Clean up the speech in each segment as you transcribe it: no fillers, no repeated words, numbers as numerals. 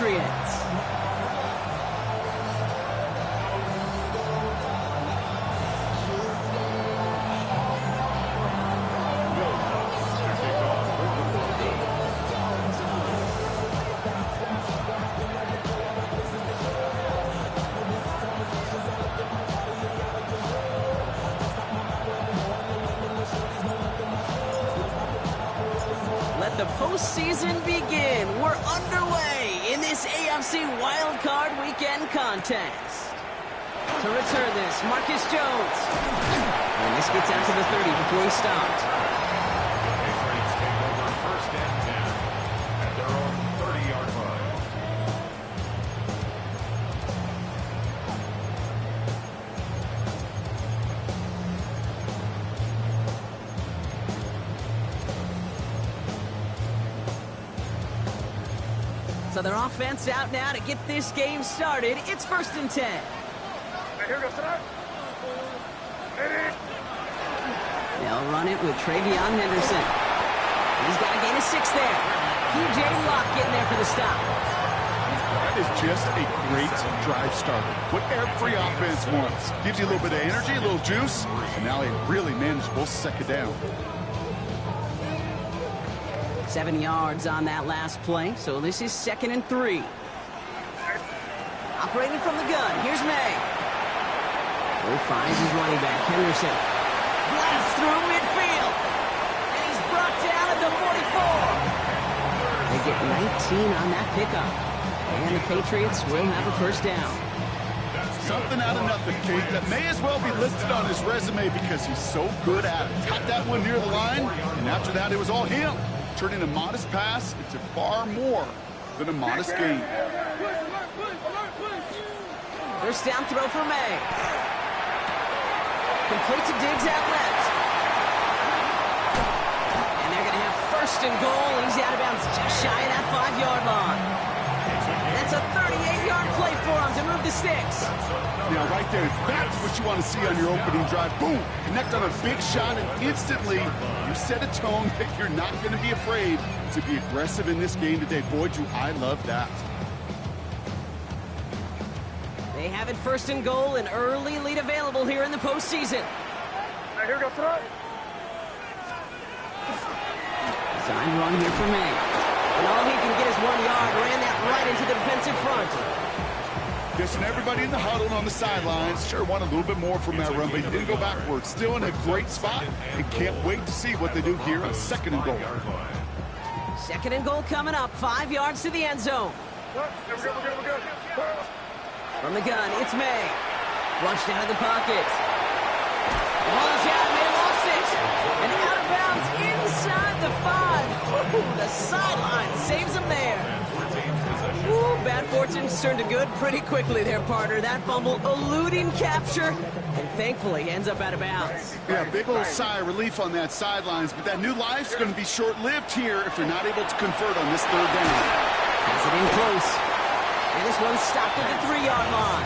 Patriots. Let the postseason begin. We're underway in this AFC Wildcard Weekend contest. To return this, Marcus Jones. And this gets out to the 30 before he stopped. Patriots take over first and 10 at their own 30-yard line. So their offense out now to get this game started. It's first and 10. They'll run it with Travion Henderson. He's got a gain of 6 there. P.J. Locke getting there for the stop. That is just a great drive starter. What every offense wants. Gives you a little bit of energy, a little juice, and now a really manageable second down. 7 yards on that last play, so this is 2nd and 3. Operating from the gun, here's May. He finds his running back, Henderson. Blast through midfield. And he's brought down at the 44. They get 19 on that pickup. And the Patriots will have a first down. Something out of nothing, Kate, that may as well be listed on his resume because he's so good at it. Got that one near the line, and after that, it was all him. Turning a modest pass into far more than a modest gain. First down throw for May. Complete to Diggs out left. And they're going to have first and goal. He's out of bounds just shy of that 5-yard line. That's a 38-yard play for him to move the sticks. Now, right there, that's what you want to see on your opening drive. Boom! Connect on a big shot, and instantly you set a tone that you're not going to be afraid to be aggressive in this game today. Boy, do I love that. They have it first and goal, an early lead available here in the postseason. Here we go, throw. Design run here for May. And all he can get is 1 yard. Ran that right into the defensive front. Guessing everybody in the huddle and on the sidelines sure want a little bit more from that run, but he didn't go backwards. Still in a great spot, and can't wait to see what they do here on 2nd and goal. 2nd and goal coming up, 5 yards to the end zone. We're good. From the gun, it's May. Flushed out of the pocket. Ball's out, May lost it. And out of bounds inside the 5. Ooh, the sideline saves him there. Ooh, bad fortunes turned to good pretty quickly there, partner. That fumble eluding capture, and thankfully ends up out of bounds. Yeah, big old sigh of relief on that sidelines, but that new life's going to be short-lived here if they're not able to convert on this 3rd down. Has it in close. And this one's stopped at the 3-yard line.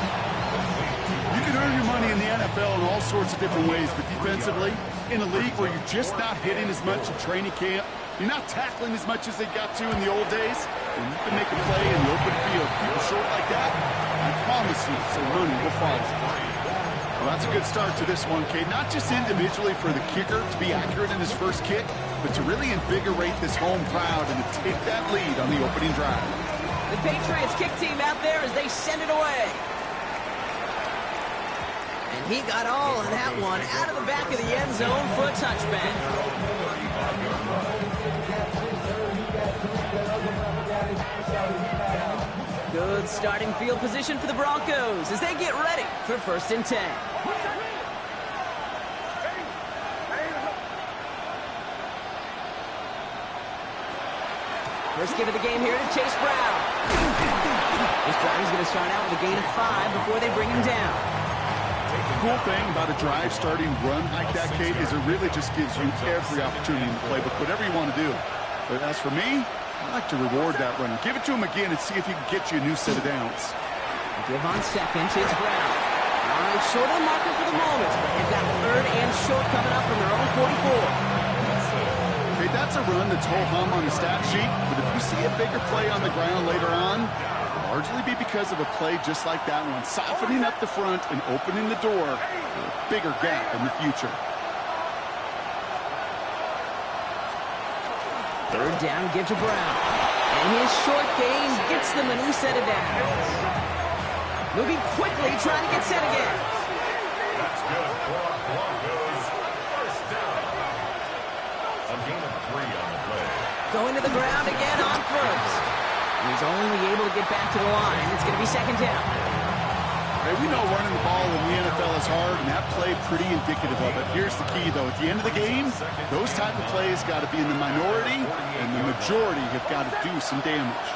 You can earn your money in the NFL in all sorts of different ways, but defensively, in a league where you're just not hitting as much in training camp, you're not tackling as much as they got to in the old days, and you can make a play in the open field. Keep it short like that, I promise you some money will follow. Well, that's a good start to this one, Kate. Not just individually for the kicker to be accurate in his first kick, but to really invigorate this home crowd and to take that lead on the opening drive. The Patriots kick team out there as they send it away. And he got all of that one out of the back of the end zone for a touchback. Good starting field position for the Broncos as they get ready for first and 10. First give of the game here to Chase Brown. This drive is going to start out with a gain of 5 before they bring him down. The cool thing about a drive starting run like that, Kate, is it really just gives you every opportunity in the playbook, whatever you want to do. But as for me, I like to reward that run. Give it to him again and see if he can get you a new set of downs. Give on second, it's Brown. All right, short on marker for the moment, but they've got 3rd and short coming up from their own 44. Okay, that's a run that's ho-hum on the stat sheet, but if you see a bigger play on the ground later on, largely be because of a play just like that one, softening up the front and opening the door for a bigger gap in the future. Third down, give to Brown. And his short gain gets them a new set of downs. Moving quickly, trying to get set again. That's good for Broncos. First down. A gain of 3 on the play. Going to the ground again on first. He's only able to get back to the line. It's going to be second down. Hey, we know running the ball in the NFL is hard, and that play pretty indicative of it. Here's the key, though. At the end of the game, those type of plays got to be in the minority, and the majority have got to do some damage.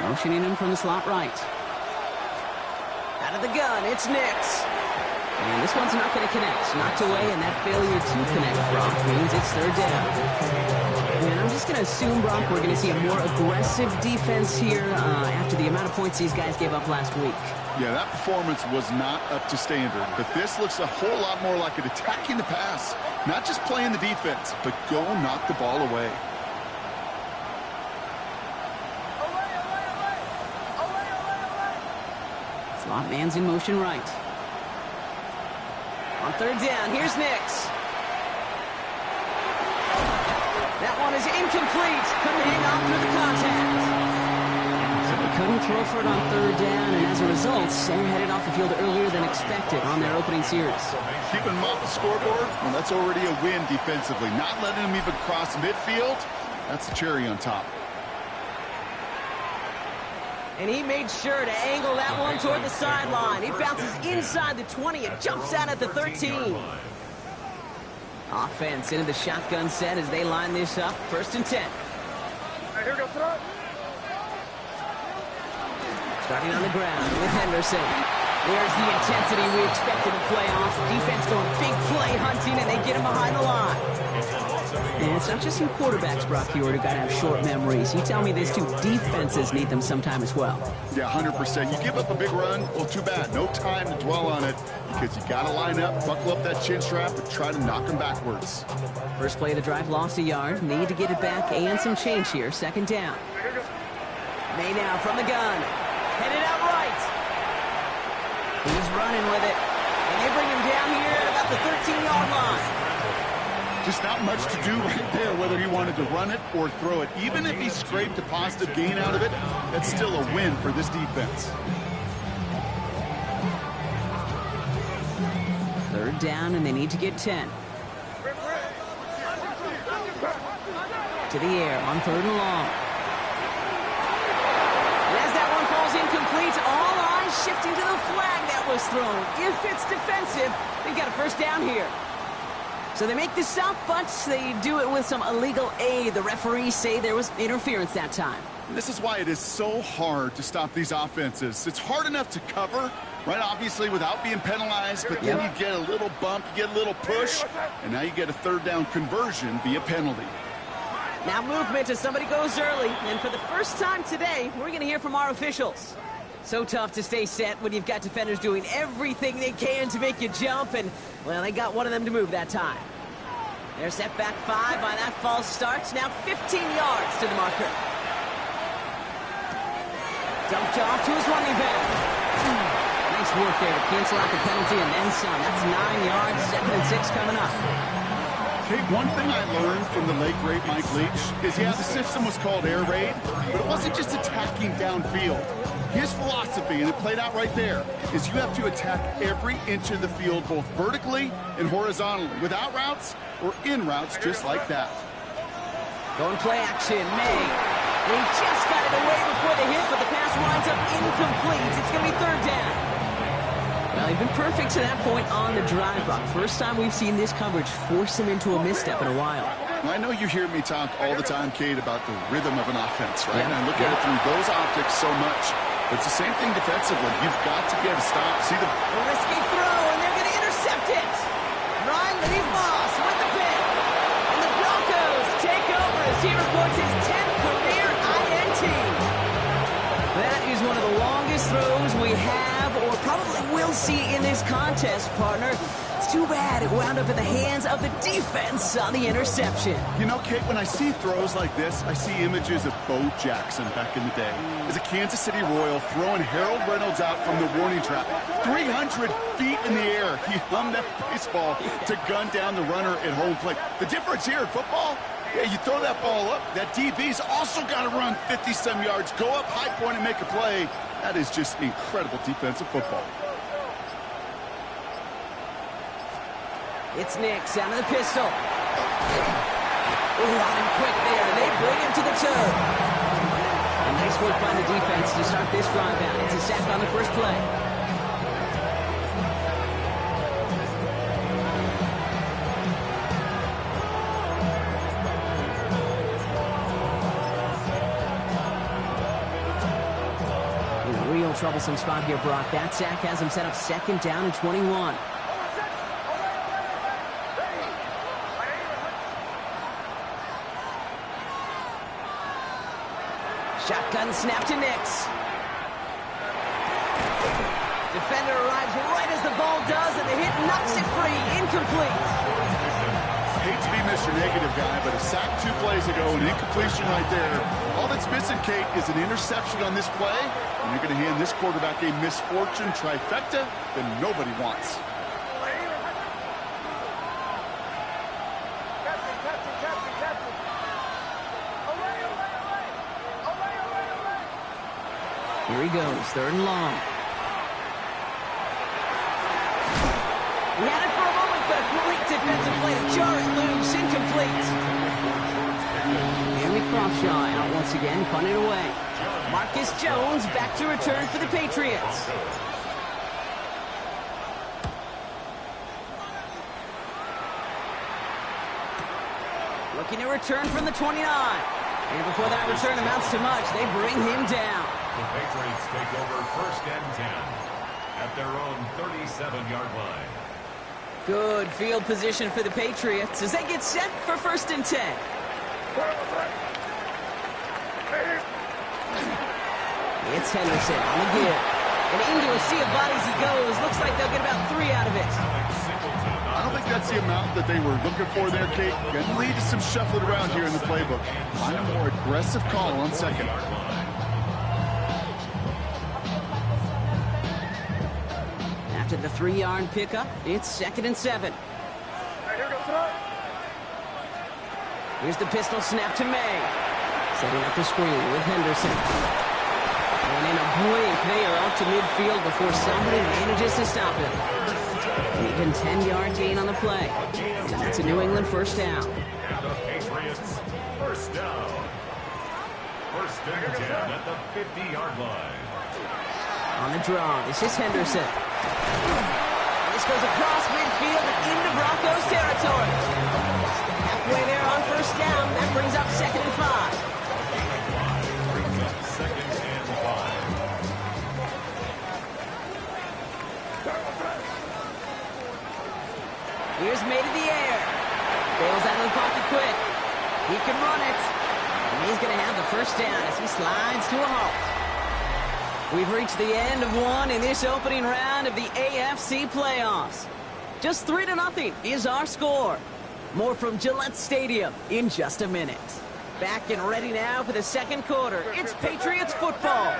Motioning him from the slot right. Out of the gun, it's Nix. And this one's not going to connect. Knocked away, and that failure to connect, Brock, means it's third down. And I'm just going to assume, Brock, we're going to see a more aggressive defense here after the amount of points these guys gave up last week. Yeah, that performance was not up to standard, but this looks a whole lot more like it attacking the pass. Not just playing the defense, but go knock the ball away. Slot man's in motion right. On third down, here's Nix. That one is incomplete. Couldn't hang on through the contact. So they couldn't throw for it on third down, and as a result, they're headed off the field earlier than expected on their opening series. Keeping them off the scoreboard, well, that's already a win defensively. Not letting them even cross midfield, that's the cherry on top. And he made sure to angle that one toward the sideline. He bounces inside the 20 and jumps out at the 13. Offense into the shotgun set as they line this up. First and 10. Hey, here we go, throw. Starting on the ground with Henderson. There's the intensity we expected in playoffs. Defense going big play hunting, and they get him behind the line. And it's not just your quarterbacks, Brock Huard, who got to have short memories. You tell me these two defenses need them sometime as well. Yeah, 100%. You give up a big run, well, too bad. No time to dwell on it because you got to line up, buckle up that chin strap, and try to knock them backwards. First play of the drive, lost a yard. Need to get it back and some change here. Second down. May now from the gun. Headed out right. He's running with it. And they bring him down here at about the 13-yard line. Just not much to do right there, whether he wanted to run it or throw it. Even if he scraped a positive gain out of it, that's still a win for this defense. Third down, and they need to get 10. To the air on third and long. And as that one falls incomplete, all eyes shifting to the flag that was thrown. If it's defensive, they've got a first down here. So they make the stop, but they do it with some illegal aid. The referees say there was interference that time. This is why it is so hard to stop these offenses. It's hard enough to cover, right, obviously, without being penalized, but then you get a little bump, you get a little push, and now you get a third down conversion via penalty. Now movement as somebody goes early, and for the first time today, we're going to hear from our officials. So tough to stay set when you've got defenders doing everything they can to make you jump, and, well, they got one of them to move that time. They're set back 5 by that false start. Now 15 yards to the marker. Dumped off to his running back. Nice work there to cancel out the penalty and then some. That's 9 yards, 2nd and 6 coming up. Okay, one thing I learned from the late, great Mike Leach is, yeah, the system was called air raid, but it wasn't just attacking downfield. His philosophy, and it played out right there, is you have to attack every inch of the field, both vertically and horizontally, without routes or in routes just like that. Going play action, May. And he just got it away before the hit, but the pass winds up incomplete. It's going to be third down. Well, he's been perfect to that point on the drive, Brock. First time we've seen this coverage force him into a misstep in a while. I know you hear me talk all the time, Kate, about the rhythm of an offense, right? Yeah. And I look at it through those optics so much. But it's the same thing defensively. You've got to get a stop. See the risky throw, and they're going to intercept it. Ryan Leaf-Moss with the pick. And the Broncos take over as he reports his 10th career INT. That is one of the longest throws we have or probably will see in this contest, partner. It's too bad it wound up in the hands of the defense on the interception. You know, Kate, when I see throws like this, I see images of Bo Jackson back in the day. As a Kansas City Royal throwing Harold Reynolds out from the warning trap. 300 feet in the air, he hummed that baseball to gun down the runner at home plate. The difference here in football, yeah, you throw that ball up, that DB's also got to run 50-some yards, go up high point and make a play. That is just incredible defensive football. It's Nix out of the pistol. Ooh, on him quick there. They bring him to the toe. And nice work by the defense to start this drive out. It's a sack on the first play. In a real troublesome spot here, Brock. That sack has him set up second down and 21. Shotgun snap to Nix. Defender arrives right as the ball does, and the hit knocks it free. Incomplete. I hate to be Mr. Negative guy, but a sack 2 plays ago, an incompletion right there. All that's missing, Kate, is an interception on this play, and you're going to hand this quarterback a misfortune trifecta that nobody wants. Here he goes, third and long. He had it for a moment, but a great defensive play to jar it loose, incomplete. Jeremy Crawshaw out once again, punted away. Marcus Jones back to return for the Patriots. Looking to return from the 29. And before that return amounts to much, they bring him down. The Patriots take over first and 10 at their own 37-yard line. Good field position for the Patriots as they get set for first and 10. It's Henderson on the give. And into a sea of bodies he goes. Looks like they'll get about 3 out of it. I don't think that's the amount that they were looking for there, Kate. Going to lead to some shuffling around here in the playbook. Find a more aggressive call on second. After the 3-yard pickup, it's second and 7. Here's the pistol snap to May. Setting up the screen with Henderson. And in a blink, they are out to midfield before somebody manages to stop him. An even 10-yard gain on the play. And that's a New England first down. And the Patriots first down. First and 10 at the 50-yard line. On the draw, this is Henderson. And this goes across midfield and into Broncos territory. Halfway there on first down. That brings up second and 5. Brings up second and 5. Here's May to the air. Bails out of the pocket quick. He can run it. And he's going to have the first down as he slides to a halt. We've reached the end of one in this opening round of the AFC playoffs. Just 3-0 is our score. More from Gillette Stadium in just a minute. Back and ready now for the second quarter. It's Patriots football.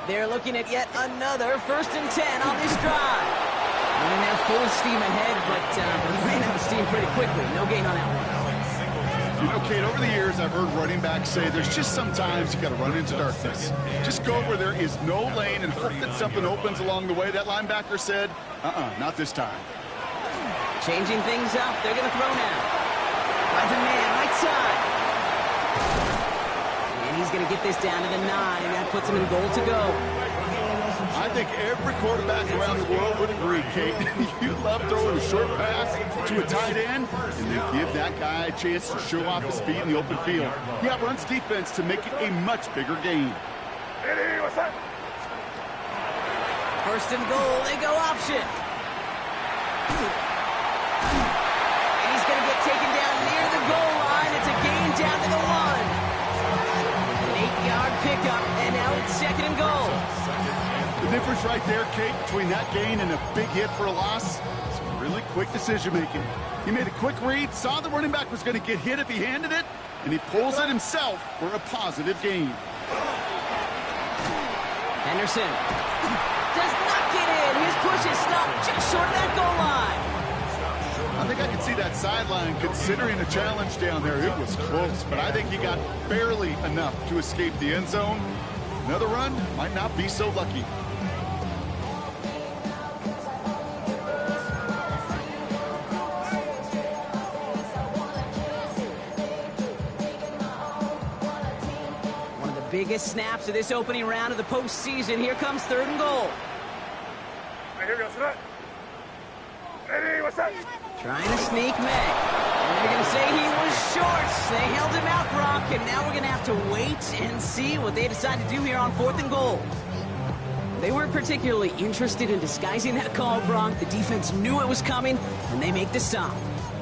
They're looking at yet another first and 10 on this drive. Running out full steam ahead, but he ran out of steam pretty quickly. No gain on that one. You know, Kate, over the years, I've heard running backs say there's just sometimes you got to run into darkness. Just go where there is no lane and hope that something opens along the way. That linebacker said, not this time. Changing things up. They're going to throw now. Finds a man right side. And he's going to get this down to the 9. That puts him in goal to go. I think every quarterback around the world would agree, Kate. You love throwing a short pass to a tight end and then give that guy a chance to show off his speed in the open field. He outruns defense to make it a much bigger gain. First and goal, they go option. And he's going to get taken down near the goal line. It's a gain down to the 1. An 8-yard pickup, and now it's second and goal. The difference right there, Kate, between that gain and a big hit for a loss, it's Really quick decision-making. He made a quick read, saw the running back was going to get hit if he handed it, and he pulls it himself for a positive gain. Henderson does not get in. His push is stopped just short of that goal line. I think I can see that sideline considering a challenge down there. It was close, but I think he got barely enough to escape the end zone. Another run might not be so lucky. One of the biggest snaps of this opening round of the postseason. Here comes 3rd and goal. Here goes that. Hey, what's that? Trying to sneak May. And they're going to say he was short. They held him out, Brock, and now we're going to have to wait and see what they decide to do here on 4th and goal. They weren't particularly interested in disguising that call, Brock. The defense knew it was coming, and they make the stop.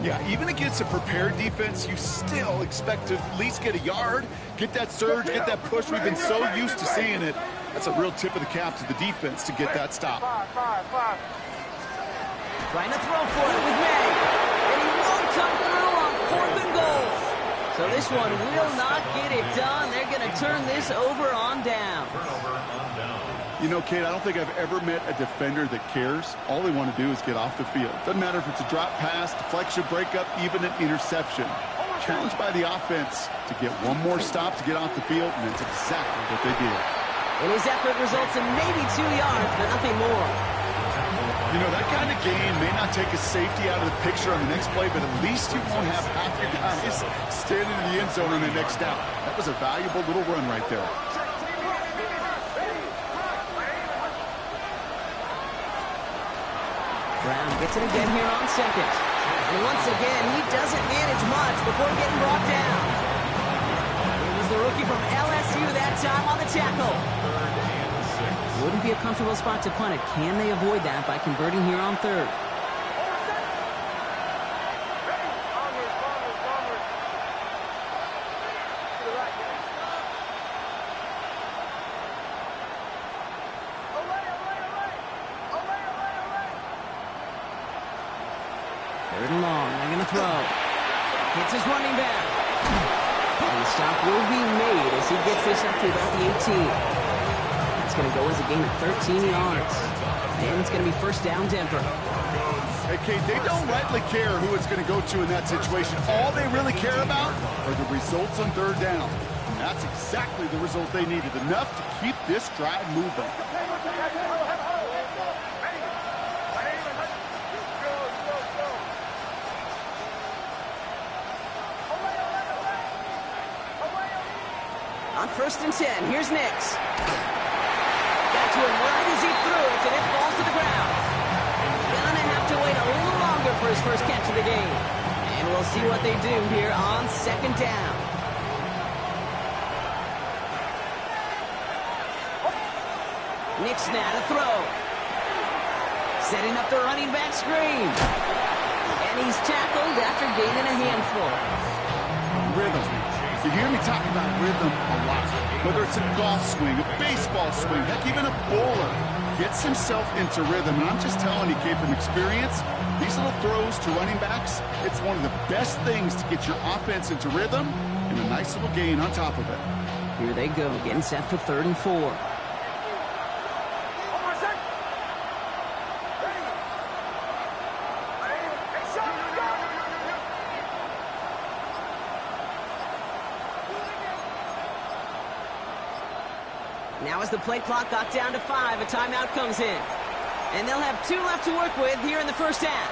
Yeah, even against a prepared defense, you still expect to at least get a yard, get that surge, get that push. We've been so used to seeing it. That's a real tip of the cap to the defense to get that stop. Five. Trying to throw for it with May. And he won't come through on 4th and goal. So this one will not get it done. They're going to turn this over on down. You know, Kate, I don't think I've ever met a defender that cares. All they want to do is get off the field. Doesn't matter if it's a drop pass, deflection, breakup, even an interception. Challenged by the offense to get one more stop to get off the field, and that's exactly what they did. And his effort results in maybe 2 yards, but nothing more. You know, that kind of game may not take a safety out of the picture on the next play, but at least you won't have half your guys standing in the end zone on the next down. That was a valuable little run right there. Brown gets it again here on 2nd. And once again, he doesn't manage much before getting brought down. It was the rookie from LSU that time on the tackle. Wouldn't be a comfortable spot to punt it. Can they avoid that by converting here on 3rd? Third and long. They're going to throw. Hits his running back. And the stop will be made as he gets this up to about the 18. It's going to go as a gain of 13 yards. And it's going to be 1st down, Denver. Hey, Kate, they don't rightly care who it's going to go to in that situation. All they really care about are the results on 3rd down. And that's exactly the result they needed. Enough to keep this drive moving. On 1st and 10, here's Nix. To him right as he threw it, and it falls to the ground. Gonna have to wait a little longer for his first catch of the game. And we'll see what they do here on 2nd down. Nix now to throw. Setting up the running back screen. And he's tackled after gaining a handful. Rhythm. You hear me talk about rhythm a lot. Whether it's a golf swing, a baseball swing, heck, even a bowler gets himself into rhythm. And I'm just telling you, Kate, from experience, these little throws to running backs, it's one of the best things to get your offense into rhythm and a nice little gain on top of it. Here they go, getting set for 3rd and 4. Now as the play clock got down to 5, a timeout comes in. And they'll have 2 left to work with here in the 1st half.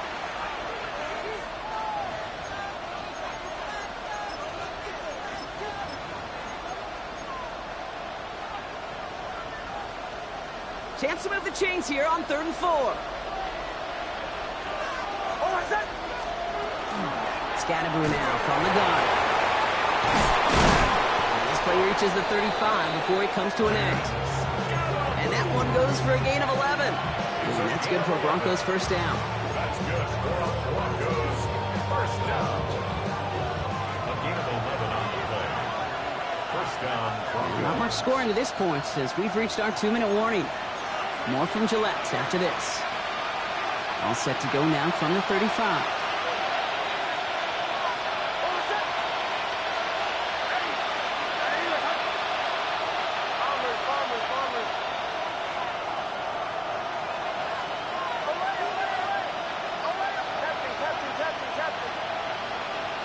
Chance to move the chains here on 3rd and 4. Scatterboo now from the gun. This play reaches the 35 before he comes to an end. And that one goes for a gain of 11. And that's good for Broncos' 1st down. That's good for Broncos' 1st down. A gain of 11 on the play. 1st down, Broncos. Not much scoring to this point as we've reached our 2-minute warning. More from Gillette after this. All set to go now from the 35.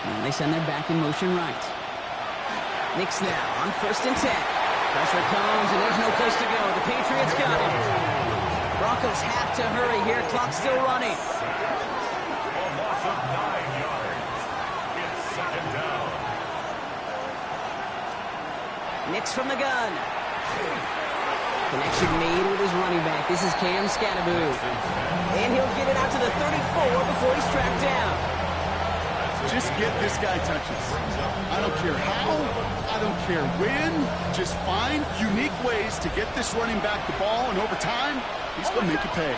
Now they send their back in motion right. Knicks now on 1st and 10. Pressure comes, and there's no place to go. The Patriots got him. Broncos have to hurry here. Clock still running. A loss of 9 yards. It's 2nd down. Knicks from the gun. Connection made with his running back. This is Cam Scatteroo. And he'll get it out to the 34 before he's tracked down. Just get this guy touches. I don't care how, I don't care when. Just find unique ways to get this running back the ball, and over time, he's going to make you pay.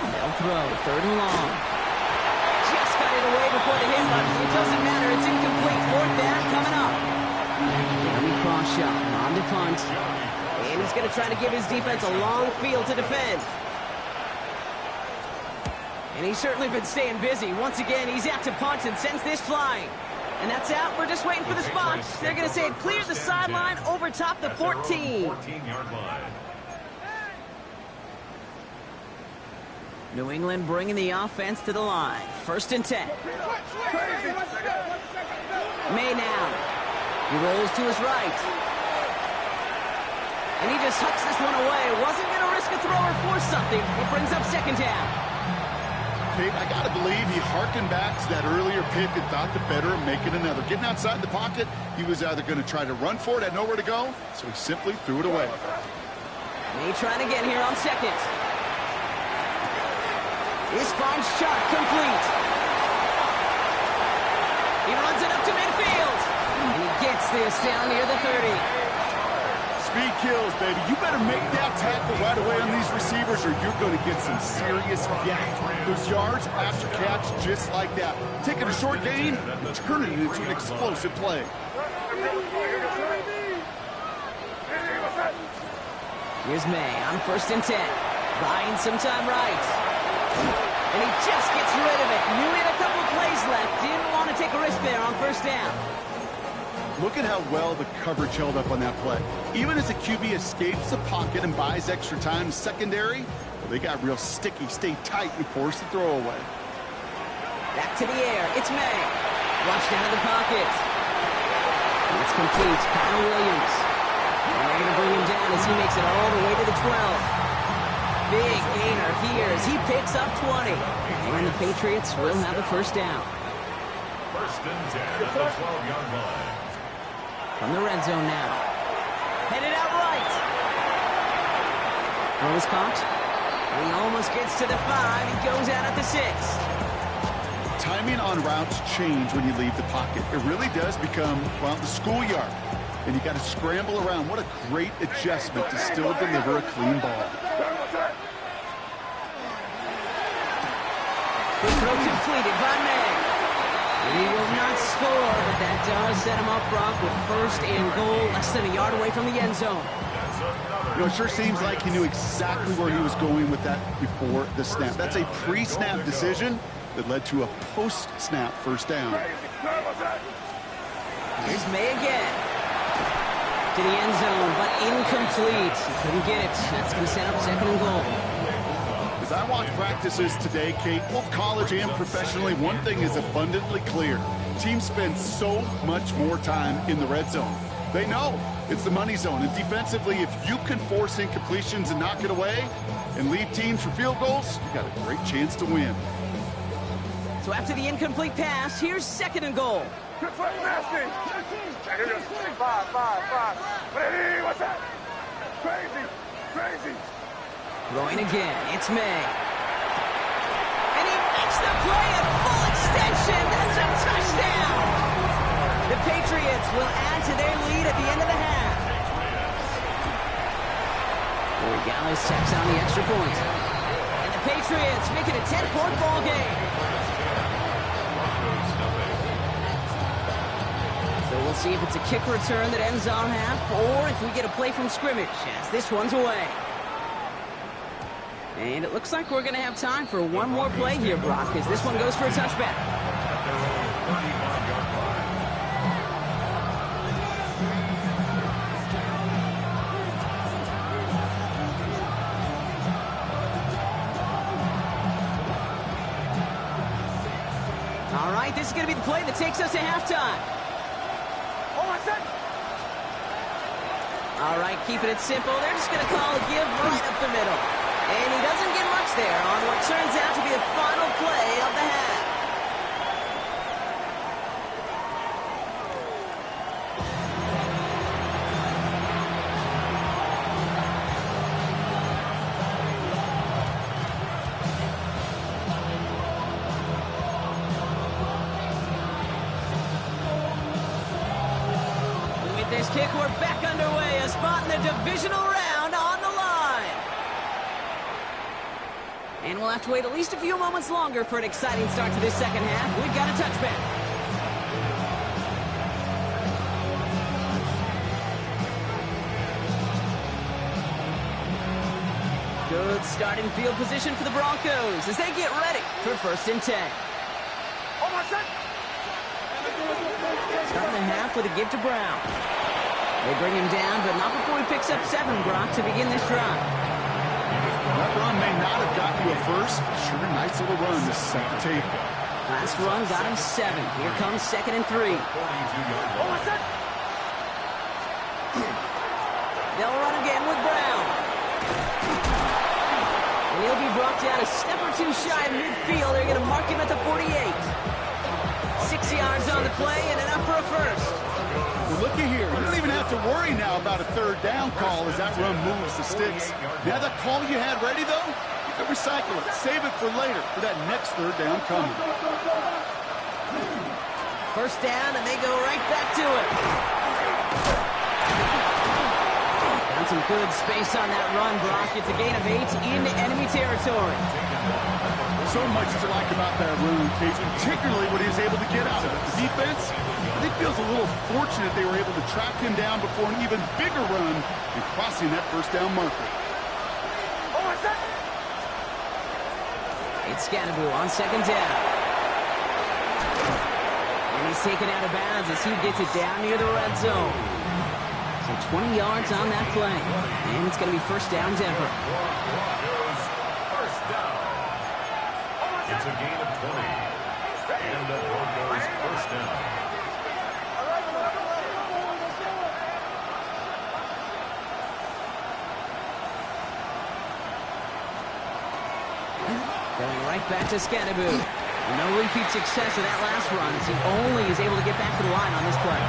They'll throw, 3rd and long. Just got it away before the hit button. It doesn't matter, it's incomplete. 4th down coming up. Jeremy Crawshaw on the punt. And he's going to try to give his defense a long field to defend. And he's certainly been staying busy. Once again, he's out to punt and sends this flying. And that's out. We're just waiting for the spot. They're going to say it cleared the sideline over top the 14. 14-yard line. New England bringing the offense to the line. 1st and 10. May now. He rolls to his right. And he just hucks this one away. Wasn't going to risk a throw or force something. It brings up 2nd down. Kate, I got to believe he harkened back to that earlier pick and thought the better of making another. Getting outside the pocket, he was either going to try to run for it, had nowhere to go, so he simply threw it away. May trying again here on 2nd. His fine shot complete. He runs it up to midfield. And he gets this down near the 30. Speed kills, baby. You better make that tackle right away on these receivers or you're going to get some serious yak. Those yards after catch just like that. Taking a short gain and turning it into an explosive play. Here's May on 1st and 10. Buying some time right. And he just gets rid of it. Knew he had a couple plays left. Didn't want to take a risk there on 1st down. Look at how well the coverage held up on that play. Even as the QB escapes the pocket and buys extra time in secondary, well, they got real sticky, stay tight, and force the throw away. Back to the air. It's May. Flushed out of the pocket. And it's complete. Kyle Williams. And they're going to bring him down as he makes it all the way to the 12. Big gainer here as he picks up 20. And the Patriots will have the 1st down. 1st and 10 at the 12-yard line. From the red zone now. Headed out right. Throw is caught. And he almost gets to the 5. He goes out at the 6. Timing on routes change when you leave the pocket. It really does become, well, the schoolyard. And you got to scramble around. What a great adjustment to still deliver a clean ball. The throw completed by May. And he will not score, but that does set him up, Brock, with 1st and goal, less than a yard away from the end zone. You know, it sure seems like he knew exactly where he was going with that before the snap. That's a pre-snap decision that led to a post-snap 1st down. Here's May again. To the end zone, but incomplete. He couldn't get it. That's going to set up 2nd and goal. As I watch practices today, Kate, both college and professionally, one thing is abundantly clear. Teams spend so much more time in the red zone. They know it's the money zone. And defensively, if you can force incompletions and knock it away and lead teams for field goals, you got a great chance to win. So after the incomplete pass, here's 2nd and goal. Ready, what's that? Crazy. Throwing again, it's May. And he makes the play at full extension. That's a touchdown. The Patriots will add to their lead at the end of the half. Boy, Dallas tacks on the extra point. And the Patriots make it a 10-point ball game. So we'll see if it's a kick return that ends our half, or if we get a play from scrimmage, as this one's away. And it looks like we're going to have time for one more play here, Brock, as this one goes for a touchback. All right, this is going to be the play that takes us to halftime. All right, keeping it simple. They're just going to call a give right up the middle. And he doesn't get much there on what turns out to be the final play of the half. With this kick, we're back underway. A spot in the divisional round on the line. And we'll have to wait at least a few moments longer for an exciting start to this second half. We've got a touchback. Good starting field position for the Broncos as they get ready for 1st and 10. Starting the half with a give to Brown. They bring him down, but not before he picks up 7, Brock, to begin this drive. That run may not have got you a first, but sure a nice little run to set the table. Last run got him 7. Here comes 2nd and 3. They'll run again with Brown. And he'll be brought down a step or two shy of midfield. They're going to mark him at the 48. 6 yards on the play and enough for a first. Well, looky here. You don't even have to worry now about a 3rd down call as that run moves the sticks. Now that call you had ready, though, you can recycle it. Save it for later for that next 3rd down coming. 1st down, and they go right back to it. Found some good space on that run, Brock. It's a gain of 8 into enemy territory. So much to like about that run, Cage, particularly what he was able to get out of it. The defense, I think, feels a little fortunate they were able to track him down before an even bigger run and crossing that 1st down marker. It's Scannaboo on 2nd down. And he's taken out of bounds as he gets it down near the red zone. So 20 yards on that play. And it's going to be 1st down Denver. It's a gain of 20. And the Broncos 1st down. Going right back to Scannaboo. No repeat success of that last run as he only is able to get back to the line on this play.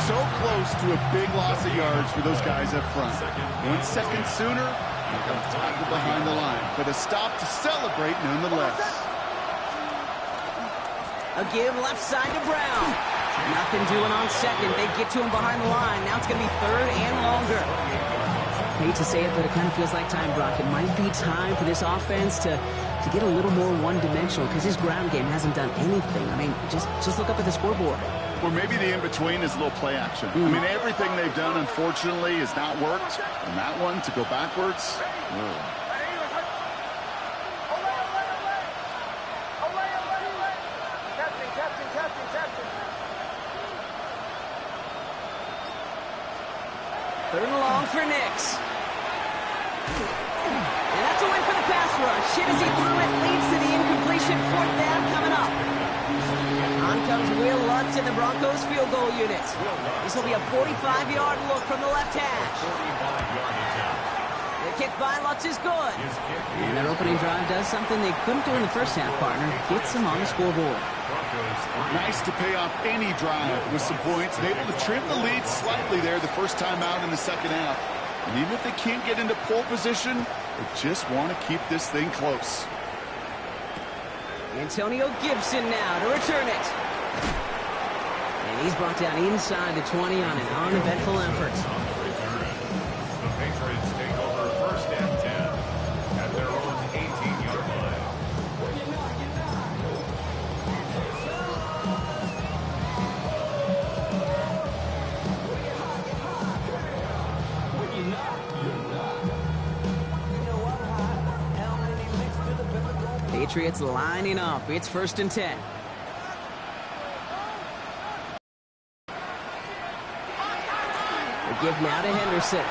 So close to a big loss of yards for those guys up front. 1 second sooner, they're going to tackle behind the line. But a stop to celebrate nonetheless. A give left side to Brown. Nothing doing on 2nd. They get to him behind the line. Now it's going to be 3rd and longer. Hate to say it, but it kind of feels like time, Brock. It might be time for this offense to get a little more one-dimensional because his ground game hasn't done anything. I mean, just look up at the scoreboard. Or maybe the in-between is a little play action. I mean, everything they've done, unfortunately, has not worked. And that one, to go backwards, Third and long for Nix. And that's a win for the pass rush. Hit as he threw it, leads to the incompletion. 4th down coming up. On comes Will Lutz in the Broncos field goal unit. This will be a 45-yard look from the left hash. The kick by Lutz is good. And their opening drive does something they couldn't do in the 1st half, partner. Gets them on the scoreboard. nice to pay off any drive with some points. And able to trim the lead slightly there the 1st time out in the 2nd half. And even if they can't get into pole position, they just want to keep this thing close. Antonio Gibson now to return it. And he's brought down inside the 20 on an uneventful effort. The Patriots take over Patriots lining up. It's 1st and 10. They give now to Henderson.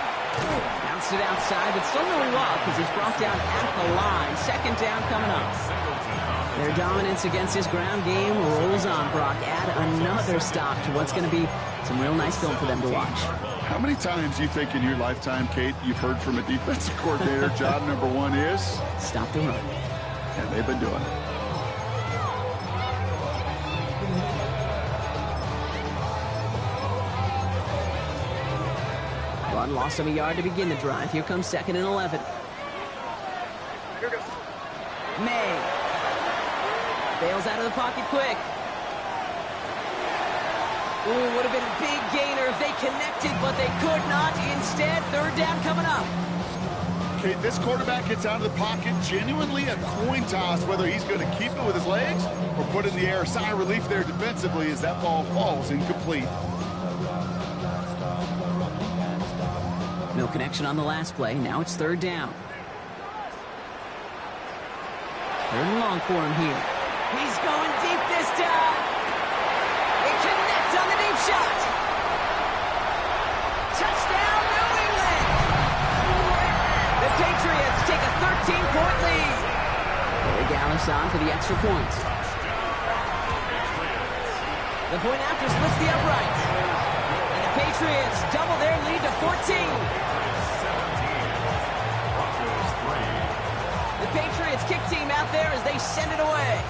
Bounced it outside, but still no luck because he's brought down at the line. 2nd down coming up. Their dominance against his ground game rolls on, Brock. Add another stop to what's going to be some real nice film for them to watch. How many times do you think in your lifetime, Kate, you've heard from a defensive coordinator, job number 1 is? Stop the run. And they've been doing it. Run loss of a yard to begin the drive. Here comes 2nd and 11. May bails out of the pocket quick. Ooh, would have been a big gainer if they connected, but they could not. Instead, 3rd down coming up. Okay, this quarterback gets out of the pocket, genuinely a coin toss whether he's going to keep it with his legs or put it in the air. Sigh of relief there defensively as that ball falls incomplete. No connection on the last play. Now it's 3rd down. 3rd and long for him here. He's going deep this time. It connects on the deep shot. Touchdown, New England. The Patriots take a 13-point lead. Gallis on for the extra point. The point after splits the upright. And the Patriots double their lead to 14. The Patriots kick team out there as they send it away.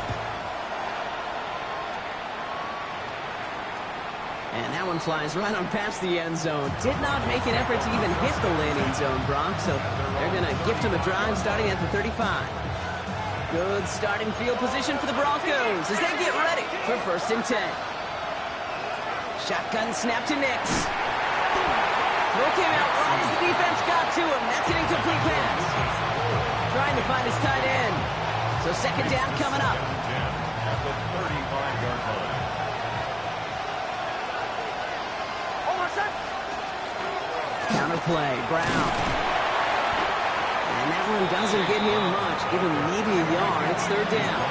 And that one flies right on past the end zone. Did not make an effort to even hit the landing zone, Brock, so they're going to gift him a drive starting at the 35. Good starting field position for the Broncos as they get ready for 1st and 10. Shotgun snap to Nix. Throw came out right as the defense got to him. That's an incomplete pass. Trying to find his tight end. So 2nd down coming up. At the 35-yard line. Counter play, Brown. And that one doesn't get him much. Give him maybe a yard. It's 3rd down.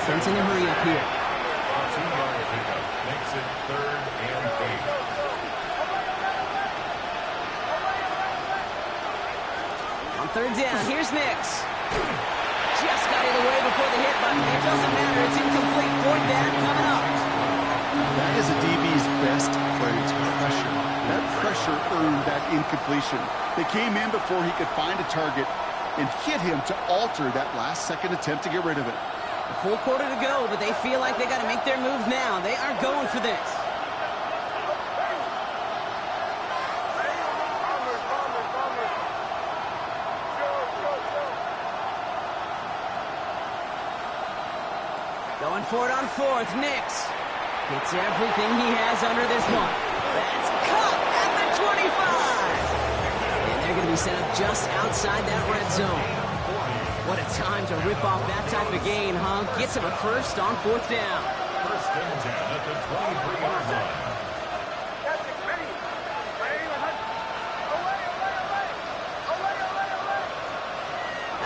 Offense in a hurry up here. A 2-yard pickup makes it 3rd and 8. On 3rd down, here's Nix. Just got it away before the hit, but it doesn't matter. It's incomplete. 4th down coming up. That is a DB's best friend, pressure. That pressure earned that incompletion. They came in before he could find a target and hit him to alter that last-second attempt to get rid of it. A full quarter to go, but they feel like they got to make their move now. They are going for this. Going for it on 4th, Nix. Gets everything he has under this one. That's caught at the 25. And they're going to be set up just outside that red zone. What a time to rip off that type of gain, huh? Gets him a first on 4th down. 1st and 10 at the 23-yard line.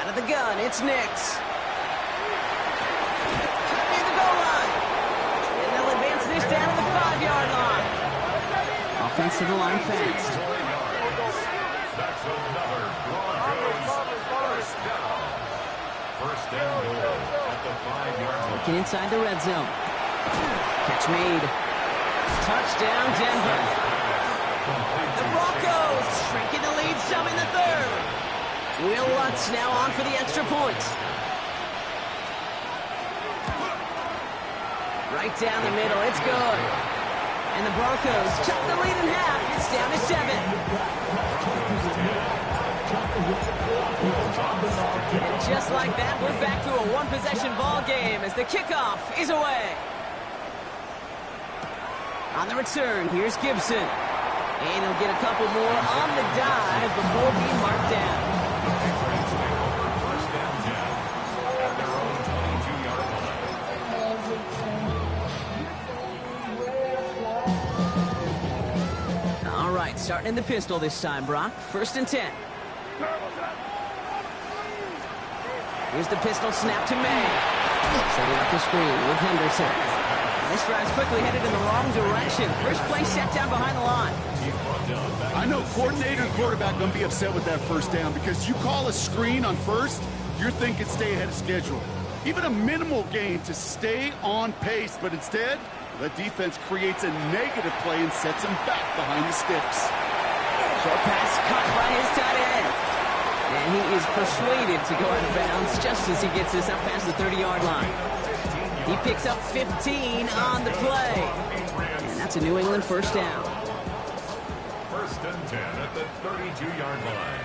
Out of the gun, it's Nix. Down to the 5-yard line. Offense to the line fast. That's another Broncos first down. 1st and goal at the 5-yard line. Looking inside the red zone. Catch made. Touchdown, Denver. The Broncos shrinking the lead some in the 3rd. Will Lutz now on for the extra point. Right down the middle, it's good. And the Broncos cut the lead in half. It's down to 7. And just like that, we're back to a one-possession ball game as the kickoff is away. On the return, here's Gibson. And he'll get a couple more on the dive before being marked down. Starting in the pistol this time, Brock. 1st and 10. Here's the pistol snap to May. Setting up the screen with Henderson. This drive's quickly headed in the wrong direction. First play set down behind the line. I know coordinator and quarterback going to be upset with that first down because you call a screen on first, you're thinking stay ahead of schedule. Even a minimal gain to stay on pace, but instead, the defense creates a negative play and sets him back behind the sticks. Short pass caught by his tight end. And he is persuaded to go out of bounds just as he gets this up past the 30-yard line. He picks up 15 on the play. And that's a New England first down. First and 10 at the 32-yard line.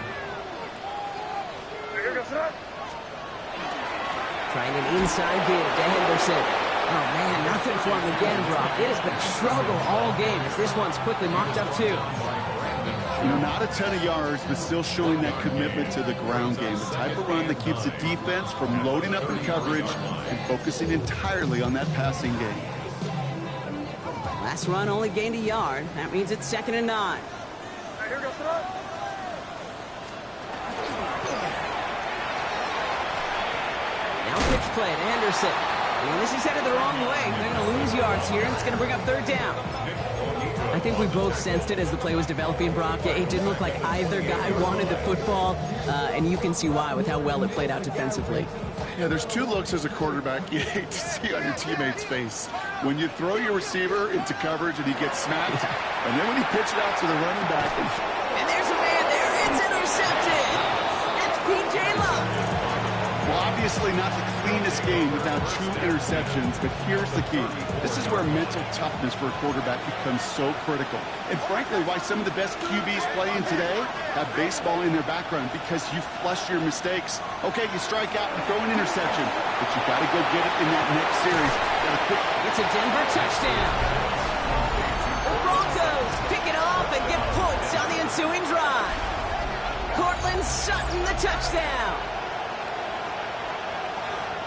Trying an inside give to Henderson. Oh, man, nothing for him again, Brock. It has been a struggle all game as this one's quickly marked up, too. You know, not a ton of yards, but still showing that commitment to the ground game. The type of run that keeps the defense from loading up in coverage and focusing entirely on that passing game. Last run only gained a yard. That means it's 2nd and 9. Now pitch play to Henderson. And this is headed the wrong way. They're going to lose yards here, and it's going to bring up 3rd down. I think we both sensed it as the play was developing, Brock. It didn't look like either guy wanted the football, and you can see why with how well it played out defensively. Yeah, there's 2 looks as a quarterback you hate to see on your teammate's face. When you throw your receiver into coverage and he gets smacked, and then when you pitch it out to the running back. And there's a man there. It's intercepted. That's P.J. Love. Well, obviously not the cleanest game without 2 interceptions, but here's the key. This is where mental toughness for a quarterback becomes so critical. And frankly, why some of the best QBs playing today have baseball in their background, because you flush your mistakes. Okay, you strike out and throw an interception, but you got to go get it in that next series. It's a Denver touchdown. The Broncos pick it off and get points on the ensuing drive. Courtland Sutton, the touchdown.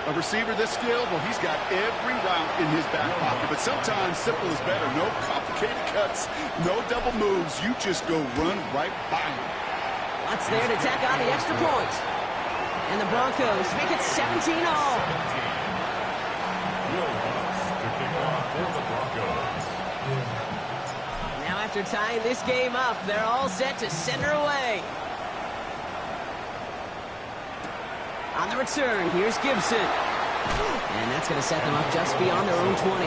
A receiver this skilled, well, he's got every route in his back pocket, but sometimes simple is better. No complicated cuts, no double moves. You just go run right by him. Watts there to tack on the extra point. And the Broncos make it 17 all. Now after tying this game up, they're all set to send her away. On the return, here's Gibson. And that's going to set them up just beyond their own 20. The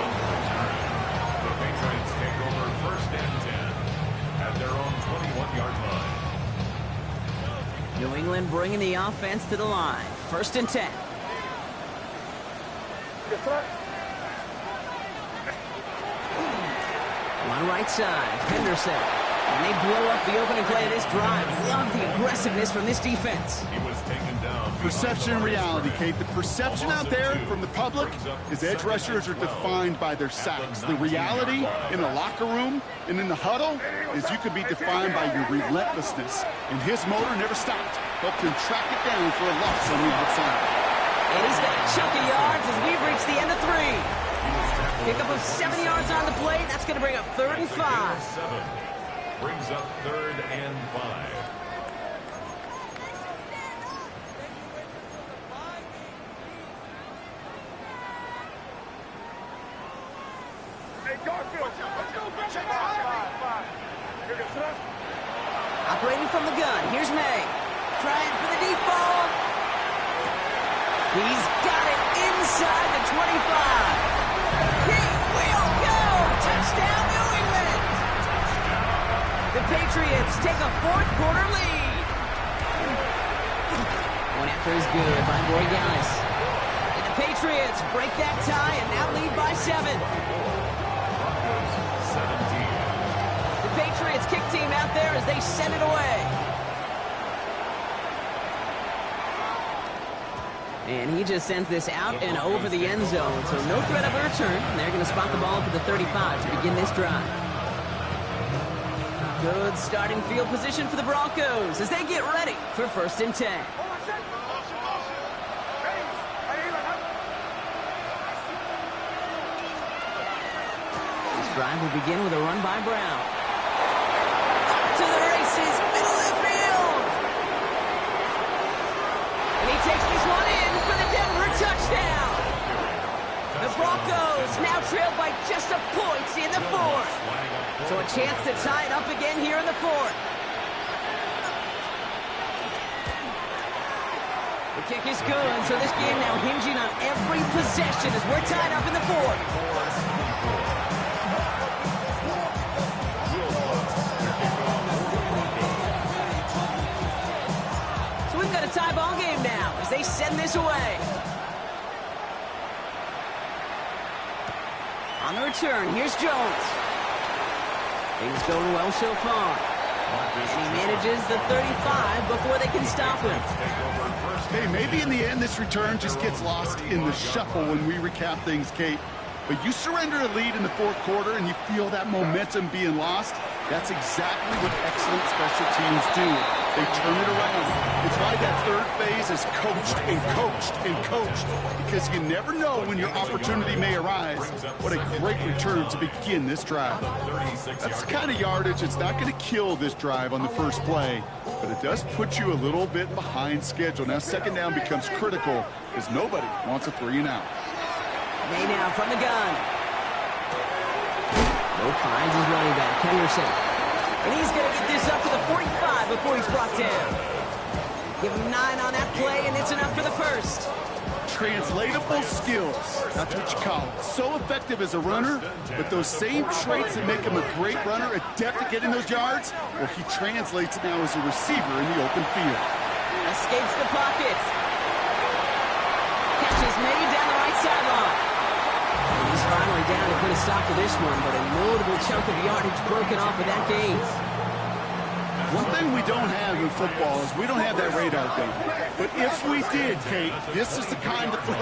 Patriots take over 1st and 10 at their own 21-yard line. New England bringing the offense to the line. 1st and 10. One right side, Henderson. And they blow up the opening play of this drive. Love the aggressiveness from this defense. He was taken down. Perception and reality, Kate. The perception out there from the public is edge rushers are defined by their sacks. The reality in the locker room and in the huddle is you could be defined by your relentlessness. And his motor never stopped. Helped him track it down for a loss on the outside. And he's got a chunk of yards as we've reached the end of 3. Pickup of 7 yards on the play. That's going to bring up 3rd and 5. 7 brings up 3rd and 5. Operating from the gun, here's May. Trying for the deep ball. He's got it inside the 25. He will go! Touchdown, New England! The Patriots take a 4th quarter lead. One after is good by Borregales. And the Patriots break that tie and now lead by 7. The Patriots kick team out there as they send it away. And he just sends this out and over the end zone, so no threat of a return. They're going to spot the ball up at the 35 to begin this drive. Good starting field position for the Broncos as they get ready for 1st and 10. This drive will begin with a run by Brown. To the races, middle of the field. And he takes this one in for chance to tie it up again here in the fourth. The kick is good, so this game now hinging on every possession as we're tied up in the fourth. So we've got a tie ball game now as they send this away. On the return, here's Jones. Things going well so far. And he manages the 35 before they can stop him. Hey, maybe in the end this return just gets lost in the shuffle when we recap things, Kate. But you surrender a lead in the fourth quarter and you feel that momentum being lost. That's exactly what excellent special teams do. They turn it around. It's why that third phase is coached and coached and coached. Because you never know when your opportunity may arise. What a great return to begin this drive. That's the kind of yardage that's not going to kill this drive on the first play. But it does put you a little bit behind schedule. Now second down becomes critical because nobody wants a 3-and-out. May now from the gun. Mo finds his running back, Henderson. And he's going to get this up to the 45 before he's brought down. Give him 9 on that play, and it's enough for the first. Translatable skills. That's what you call it. So effective as a runner, but those same traits that make him a great runner, adept at getting those yards, well, he translates now as a receiver in the open field. Escapes the pocket. Catch is made down the right sideline. He's finally down to put a stop to this one, but a notable chunk of yardage broken off of that game. One thing we don't have in football is we don't have that radar gun. But if we did, Kate, this is the kind of throw,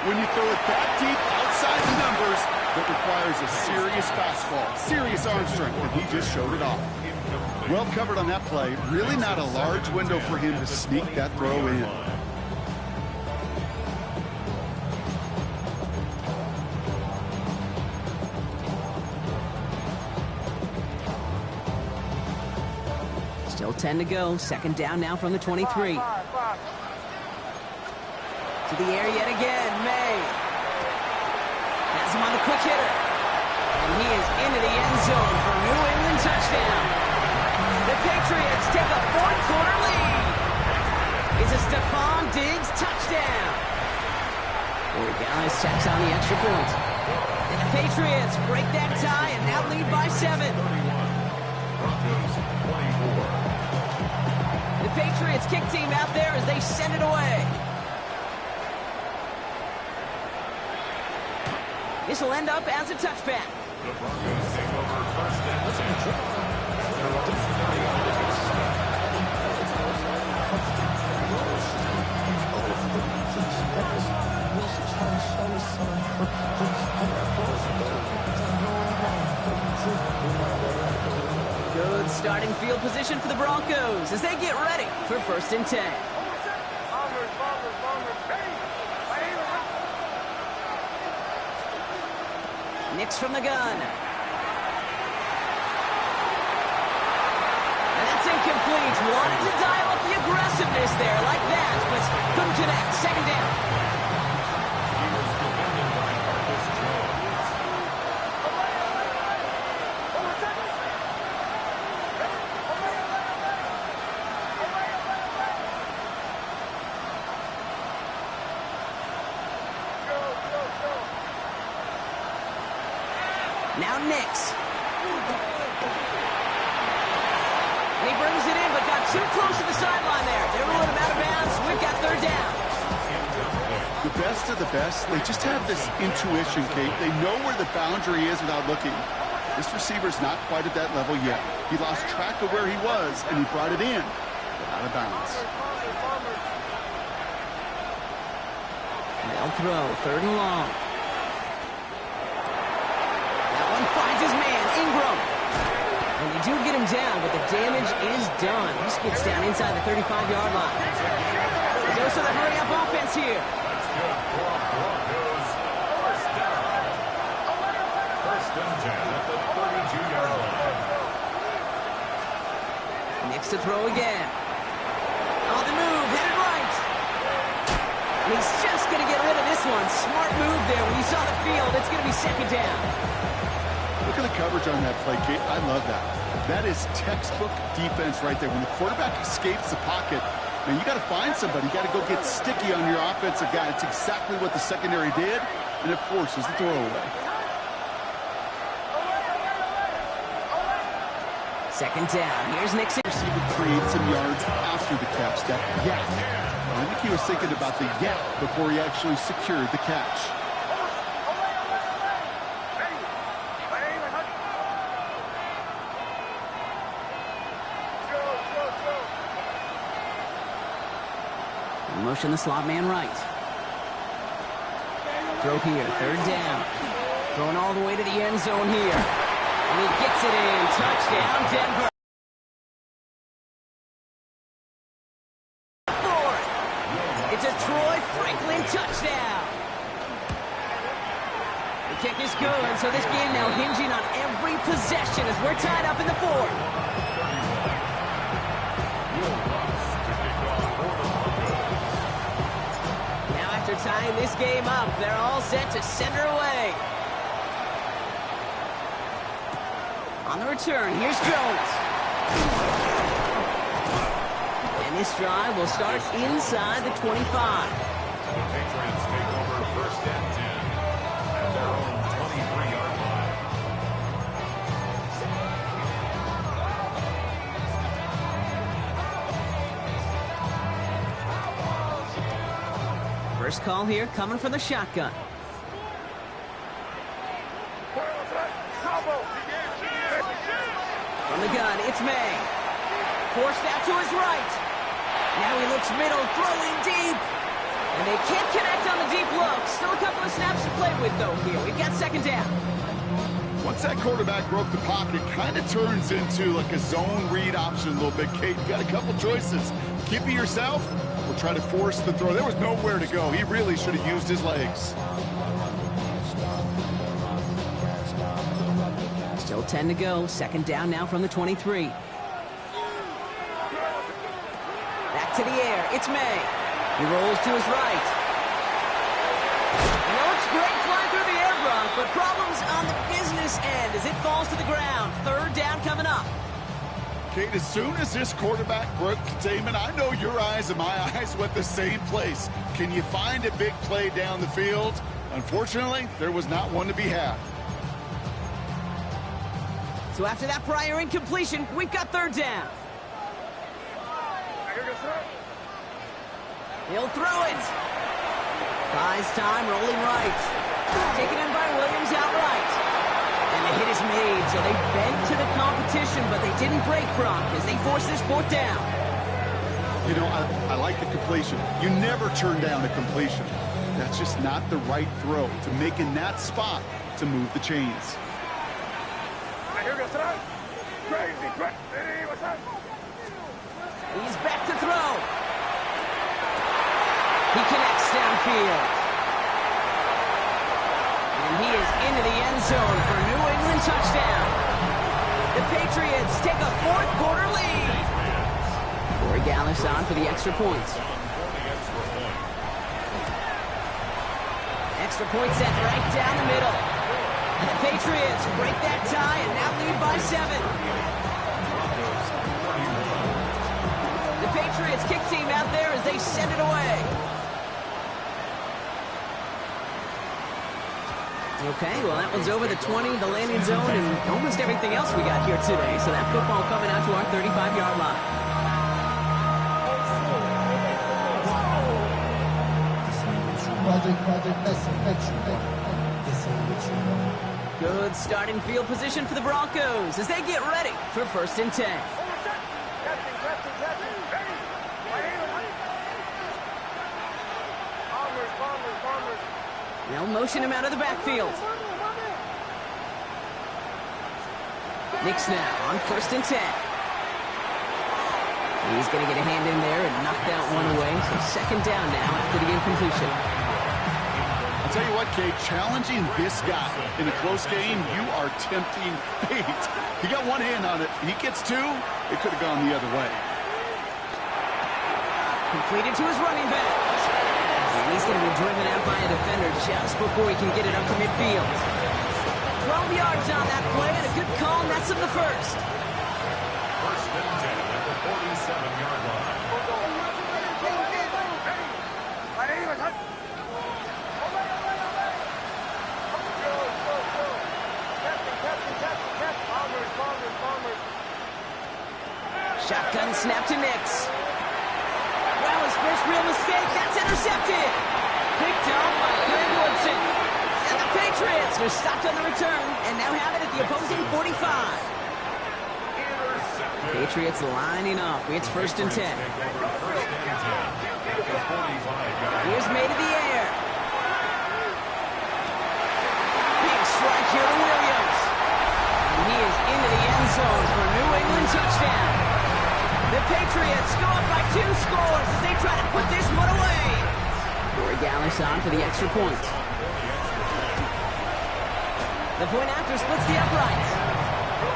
when you throw it that deep outside the numbers, that requires a serious fastball, serious arm strength, and he just showed it off. Well covered on that play. Really not a large window for him to sneak that throw in. Still 10 to go. Second down now from the 23. To the air yet again. May. Has him on the quick hitter. And he is into the end zone for a New England touchdown. The Patriots take a fourth quarter lead. It's a Stephon Diggs touchdown. Boy, guys, tacks on the extra point. And the Patriots break that tie and now lead by 7. The Patriots kick team out there as they send it away. This will end up as a touchback. The Broncos take over first and 10. Good starting field position for the Broncos as they get ready for first and 10. Nix from the gun. And that's incomplete. Wanted to dial up the aggressiveness there like that, but couldn't connect. Second down. He was defended by Marcus Jones. Now Nix. And he brings it in, but got too close to the sideline there. They ruled him out of bounds. We've got third down. The best of the best, they just have this intuition, Kate. They know where the boundary is without looking. This receiver's not quite at that level yet. He lost track of where he was, and he brought it in, but out of bounds. They'll throw, third and long. Finds his man, Ingram. And they do get him down, but the damage is done. He gets down inside the 35-yard line. It goes to the hurry-up offense here. That's good for Broncos. First down. First and 10 at the 32-yard line. Nix to throw again. On the move, headed right. And he's just going to get rid of this one. Smart move there. When you saw the field, it's going to be second down. Look at the coverage on that play, Kate. I love that. That is textbook defense right there. When the quarterback escapes the pocket, man, you got to find somebody. You got to go get sticky on your offensive guy. It's exactly what the secondary did, and it forces the throwaway. Second down. Here's Nixon. Receiver creates some yards after the catch. That yak. I think he was thinking about the yak before he actually secured the catch. Motion the slot man right. Throw here, third down. Going all the way to the end zone here. And he gets it in. Touchdown, Denver. Fourth. It's a Troy Franklin touchdown. The kick is good, so this game now hinging on every possession as we're tied up in the fourth. Tying this game up, they're all set to send her away. On the return, here's Jones. And this drive will start inside the 25. The Patriots take over first and 10 at their own 23-yard line. First call here coming from the shotgun. From the gun, it's May. Forced out to his right. Now he looks middle, throwing deep. And they can't connect on the deep look. Still a couple of snaps to play with, though, here. We've got second down. Once that quarterback broke the pocket, kind of turns into like a zone read option a little bit, Kate. You got a couple choices. Keep it yourself or try to force the throw. There was nowhere to go. He really should have used his legs. Still 10 to go. Second down now from the 23. Back to the air. It's May. He rolls to his right. And it looks great flying through the air, Gronk, but problems on the business end as it falls to the ground. Third down coming up. Kate, as soon as this quarterback broke containment, I know your eyes and my eyes went the same place. Can you find a big play down the field? Unfortunately, there was not one to be had. So after that prior incompletion, we've got third down. He'll throw it. Buys time, rolling right. Taken in by Williams outright. And the hit is made, so they bent to the competition, but they didn't break Gronk as they force this fourth down. You know, I like the completion. You never turn down a completion. That's just not the right throw to make in that spot to move the chains. He's back to throw. He connects downfield. And he is into the end zone for a New England touchdown. The Patriots take a fourth quarter lead. Corey Gallis on for the extra points. Extra point set right down the middle. And the Patriots break that tie and now lead by 7. The Patriots kick team out there as they send it away. Okay, well, that one's over the 20, the landing zone, and almost everything else we got here today. So that football coming out to our 35-yard line. Good starting field position for the Broncos as they get ready for first and 10. They'll motion him out of the backfield. Nix now on first and 10. He's going to get a hand in there and knock that one away. So second down now after the incompletion. I'll tell you what, Kate, challenging this guy in a close game, you are tempting fate. He got one hand on it. He gets two, it could have gone the other way. Completed to his running back. And he's going to be driven out by a defender just before he can get it up to midfield. 12 yards on that play, and a good call nets him the first. First and 10 at the 47-yard line. Shotgun snap to Nix. Well, his first real mistake. That's intercepted. Picked up by Greg Woodson. And the Patriots are stopped on the return and now have it at the opposing 45. Patriots lining up. It's first and 10. Here's May to the air. Big strike here to Williams. And he is into the end zone for a New England touchdown. The Patriots go up by 2 scores as they try to put this one away. Corey Gallis on for the extra point. The point after splits the uprights.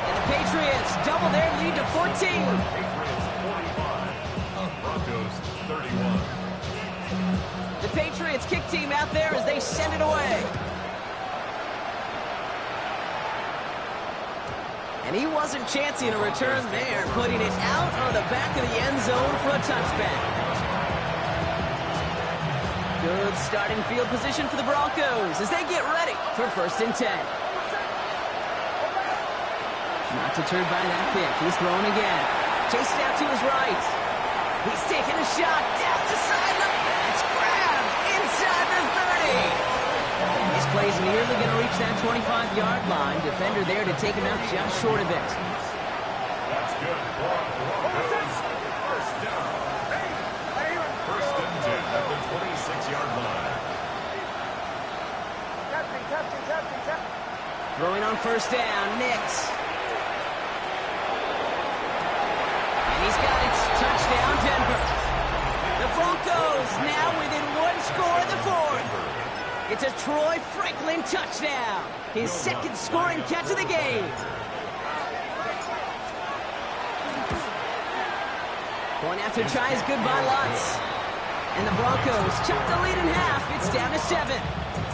And the Patriots double their lead to 14. Patriots 45, Broncos 31. The Patriots kick team out there as they send it away. And he wasn't chancing a return there, putting it out on the back of the end zone for a touchback. Good starting field position for the Broncos as they get ready for first and 10. Not deterred by that pick. He's throwing again. Chased out to his right. He's taking a shot down the sideline. It's grabbed inside the 30. This play's nearly going to reach that 25-yard line. Defender there to take him out just short of it. That's good. Broncos. First down. First and 10 at the 26-yard line. Throwing on first down, Nix. And he's got it. Touchdown, Denver. The Broncos now within 1 score in the 4th. It's a Troy Franklin touchdown. His second scoring catch of the game. Point after tries good by Lutz. And the Broncos chop the lead in half. It's down to 7.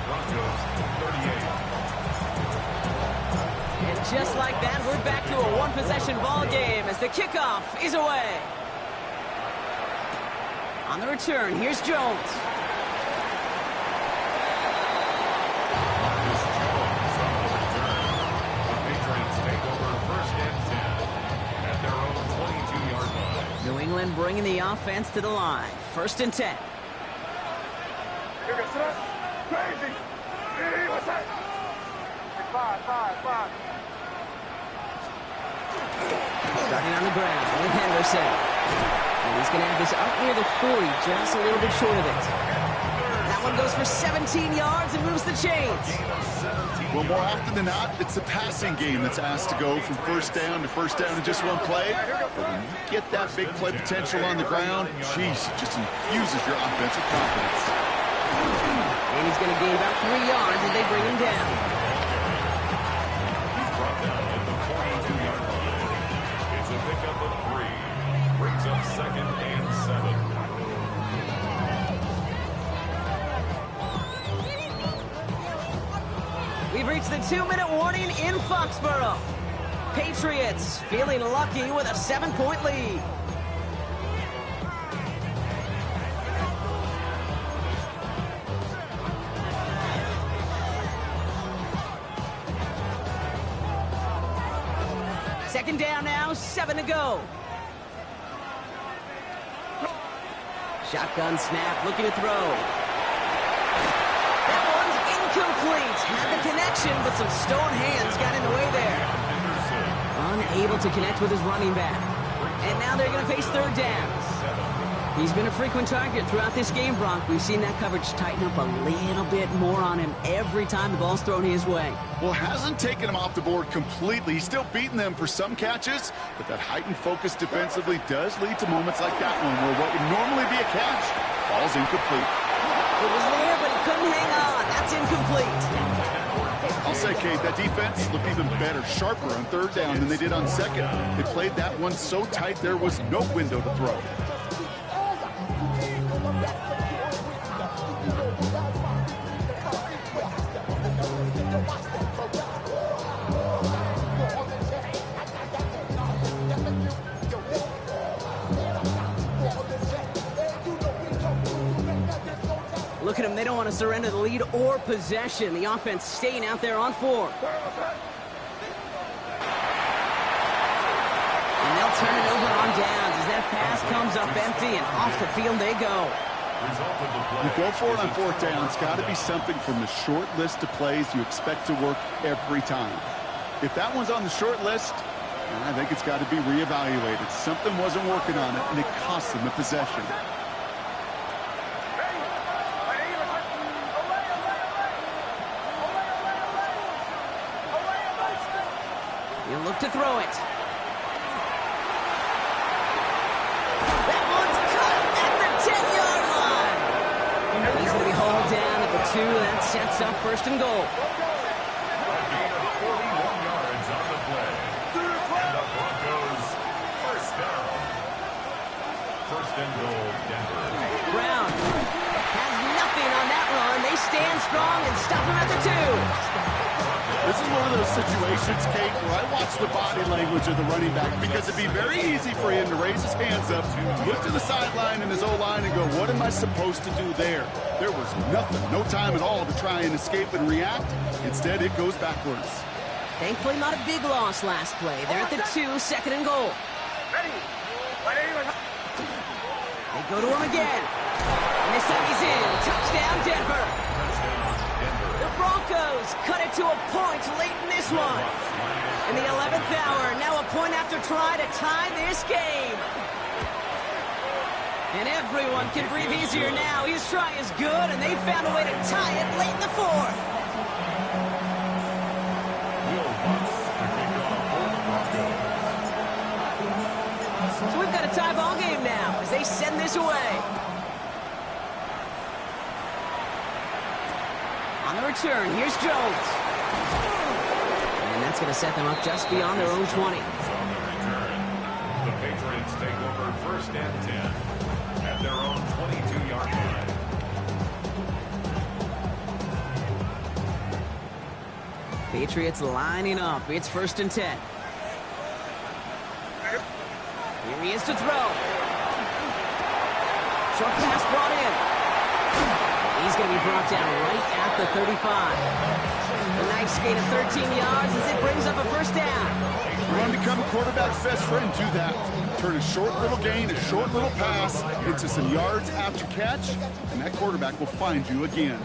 Broncos 38. And just like that, we're back to a one-possession ball game as the kickoff is away. On the return, here's Jones. New England bringing the offense to the line. First and 10. Crazy. Hey, what's that? 5. Starting on the ground with Henderson. And he's going to have this up near the 40, just a little bit short of it. That one goes for 17 yards and moves the chains. Well, more often than not, it's the passing game that's asked to go from first down to first down in just one play. But when you get that big play potential on the ground, geez, it just infuses your offensive confidence. And he's going to gain about 3 yards as they bring him down. He's brought down at the 42-yard line. It's a pickup of 3. Brings up second and 7. We've reached the 2-minute warning in Foxborough. Patriots feeling lucky with a 7-point lead. Second down now, 7 to go. Shotgun snap, looking to throw. That one's incomplete. Had the connection, but some stone hands got in the way there. Unable to connect with his running back. And now they're going to face third down. He's been a frequent target throughout this game, Bronk. We've seen that coverage tighten up a little bit more on him every time the ball's thrown his way. Well, hasn't taken him off the board completely. He's still beating them for some catches, but that heightened focus defensively does lead to moments like that one where what would normally be a catch falls incomplete. It was there, but he couldn't hang on. That's incomplete. I'll say, Kate, that defense looked even better, sharper on third down than they did on second. They played that one so tight there was no window to throw. Look at them. They don't want to surrender the lead or possession. The offense staying out there on 4. And they'll turn it over on downs as that pass comes up empty, and off the field they go. You go for it on 4th down. It's got to be something from the short list of plays you expect to work every time. If that one's on the short list, I think it's got to be reevaluated. Something wasn't working on it, and it cost them the possession. You look to throw it. That one's cut at the 10-yard line. And he's going to be hauled down at the 2. That sets up 1st and goal. A gain of 41 yards on the play. And the Broncos first down. 1st and goal, Denver. Brown has nothing on that run. They stand strong and stop him at the 2. This is one of those situations, Kate, where I watch the body language of the running back because it'd be very easy for him to raise his hands up, look to the sideline and his O-line and go, what am I supposed to do there? There was nothing, no time at all to try and escape and react. Instead, it goes backwards. Thankfully, not a big loss last play. They're at the 2, 2nd and goal. They go to him again. And this time he's in. Touchdown, Denver. The Broncos cut it to a point late in this one. In the 11th hour, now a point after try to tie this game. And everyone can breathe easier now. His try is good, and they found a way to tie it late in the 4th. Will Lutz to kick off for the Broncos. So we've got a tie ball game now as they send this away. On the return, here's Jones. And that's going to set them up just beyond their own 20. On the return, the Patriots take over 1st and 10 at their own 22-yard line. Patriots lining up. It's 1st and 10. Here he is to throw. Short pass brought in. He's going to be brought down right at the 35. A nice gain of 13 yards as it brings up a 1st down. Run become a quarterback's best friend. Do that. Turn a short little gain, a short little pass into some yards after catch, and that quarterback will find you again.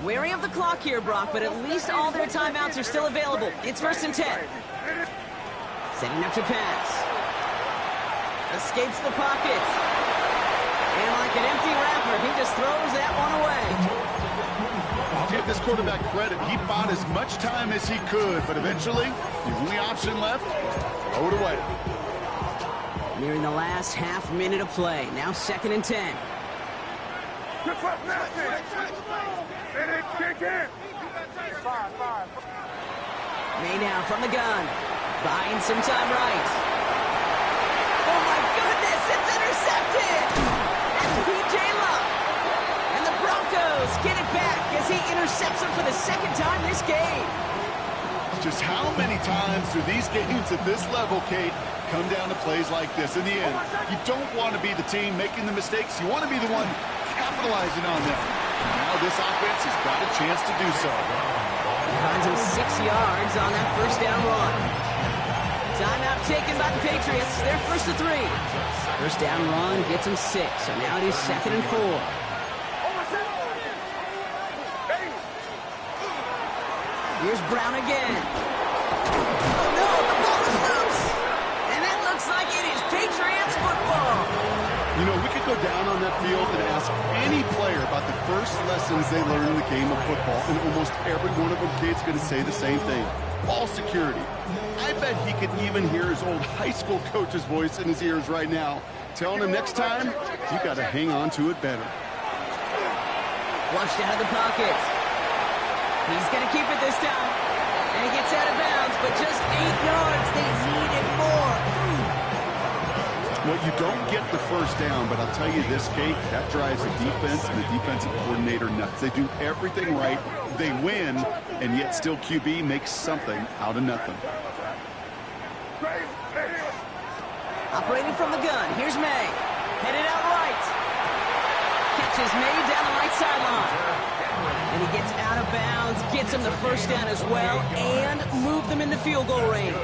Wary of the clock here, Brock, but at least all their timeouts are still available. It's 1st and 10. Setting up to pass. Escapes the pocket. And like an empty wrapper, he just throws that one away. I'll give this quarterback credit. He bought as much time as he could, but eventually, the only option left was to throw it away. Nearing the last half minute of play. Now 2nd and 10. May now from the gun. Buying some time right. Oh my goodness, it's intercepted! That's P.J. Luck. And the Broncos get it back as he intercepts him for the 2nd time this game. Just how many times do these games at this level, Kate, come down to plays like this? In the end, you don't want to be the team making the mistakes. You want to be the one capitalizing on them. And now this offense has got a chance to do so. He finds him 6 yards on that 1st down run. Timeout taken by the Patriots. They're 1st to 3. 1st down run gets him 6. So now it is 2nd and 4. Here's Brown again. Oh no, the ball is loose. And that looks like it is Patriots football. You know, we could go down on that field and ask any player about the first lessons they learned in the game of football, and almost every one of them kids going to say the same thing. Ball security. I bet he could even hear his old high school coach's voice in his ears right now, telling him next time, you got to hang on to it better. Flushed out of the pocket. He's going to keep it this time. And he gets out of bounds, but just 8 yards. They needed more. Well, you don't get the 1st down, but I'll tell you this, Kate, that drives the defense and the defensive coordinator nuts. They do everything right. They win, and yet still QB makes something out of nothing. Operating from the gun. Here's May. Headed out right. catch is made down the right sideline. And he gets out of bounds, gets him the first down as well, and move them into field goal range.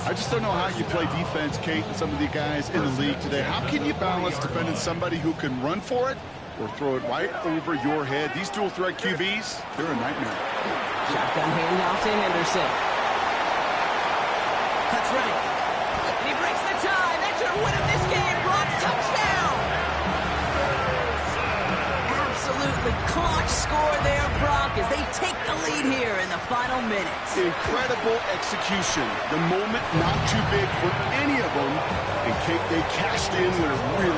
I just don't know how you play defense, Kate, and some of the guys in the league today. How can you balance defending somebody who can run for it or throw it right over your head? These dual threat QBs, they're a nightmare. Shotgun handoff to Henderson. Cuts right. And he breaks the tie. That should win him this game. Brock, touchdown. Absolutely clutch score there, Brock, as they take the lead here in the final minutes. Incredible execution. The moment not too big for any of them. And Kate, they cashed in with a really